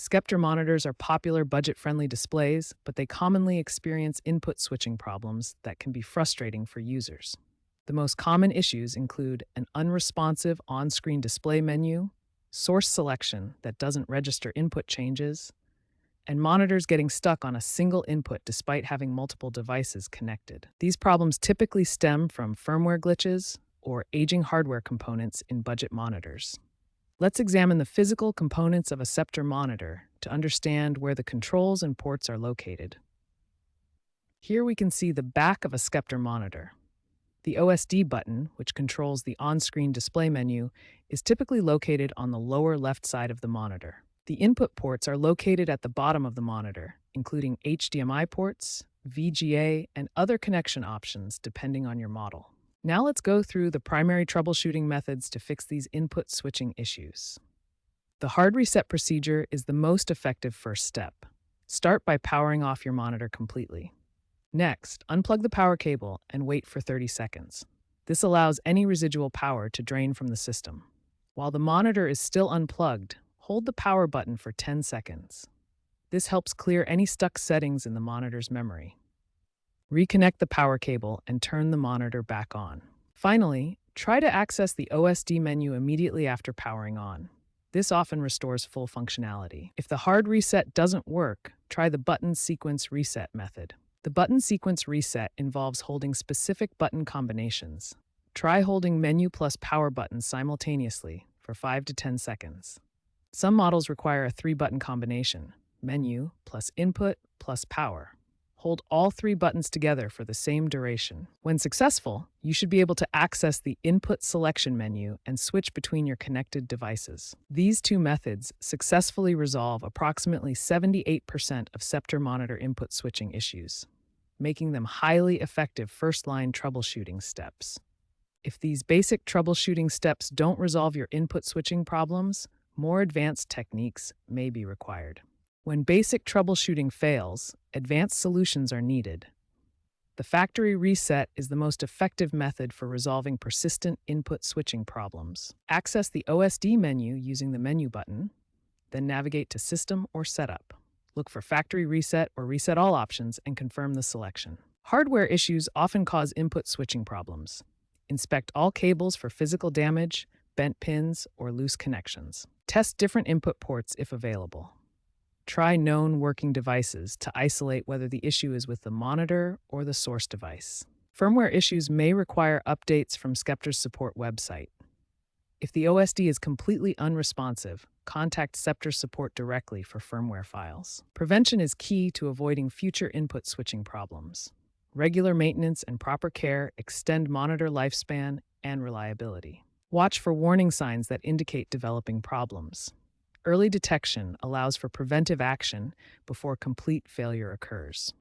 Sceptre monitors are popular budget-friendly displays, but they commonly experience input switching problems that can be frustrating for users. The most common issues include an unresponsive on-screen display menu, source selection that doesn't register input changes, and monitors getting stuck on a single input despite having multiple devices connected. These problems typically stem from firmware glitches or aging hardware components in budget monitors. Let's examine the physical components of a Sceptre monitor to understand where the controls and ports are located. Here we can see the back of a Sceptre monitor. The OSD button, which controls the on-screen display menu, is typically located on the lower left side of the monitor. The input ports are located at the bottom of the monitor, including HDMI ports, VGA, and other connection options depending on your model. Now let's go through the primary troubleshooting methods to fix these input switching issues. The hard reset procedure is the most effective first step. Start by powering off your monitor completely. Next, unplug the power cable and wait for 30 seconds. This allows any residual power to drain from the system. While the monitor is still unplugged, hold the power button for 10 seconds. This helps clear any stuck settings in the monitor's memory. Reconnect the power cable and turn the monitor back on. Finally, try to access the OSD menu immediately after powering on. This often restores full functionality. If the hard reset doesn't work, try the button sequence reset method. The button sequence reset involves holding specific button combinations. Try holding menu plus power buttons simultaneously for 5 to 10 seconds. Some models require a 3-button combination: menu plus input plus power. Hold all 3 buttons together for the same duration. When successful, you should be able to access the input selection menu and switch between your connected devices. These 2 methods successfully resolve approximately 78% of Sceptre monitor input switching issues, making them highly effective first-line troubleshooting steps. If these basic troubleshooting steps don't resolve your input switching problems, more advanced techniques may be required. When basic troubleshooting fails, advanced solutions are needed. The factory reset is the most effective method for resolving persistent input switching problems. Access the OSD menu using the menu button, then navigate to System or Setup. Look for Factory Reset or Reset All options and confirm the selection. Hardware issues often cause input switching problems. Inspect all cables for physical damage, bent pins, or loose connections. Test different input ports if available. Try known working devices to isolate whether the issue is with the monitor or the source device. Firmware issues may require updates from Sceptre's support website. If the OSD is completely unresponsive, contact Sceptre support directly for firmware files. Prevention is key to avoiding future input switching problems. Regular maintenance and proper care extend monitor lifespan and reliability. Watch for warning signs that indicate developing problems. Early detection allows for preventive action before complete failure occurs.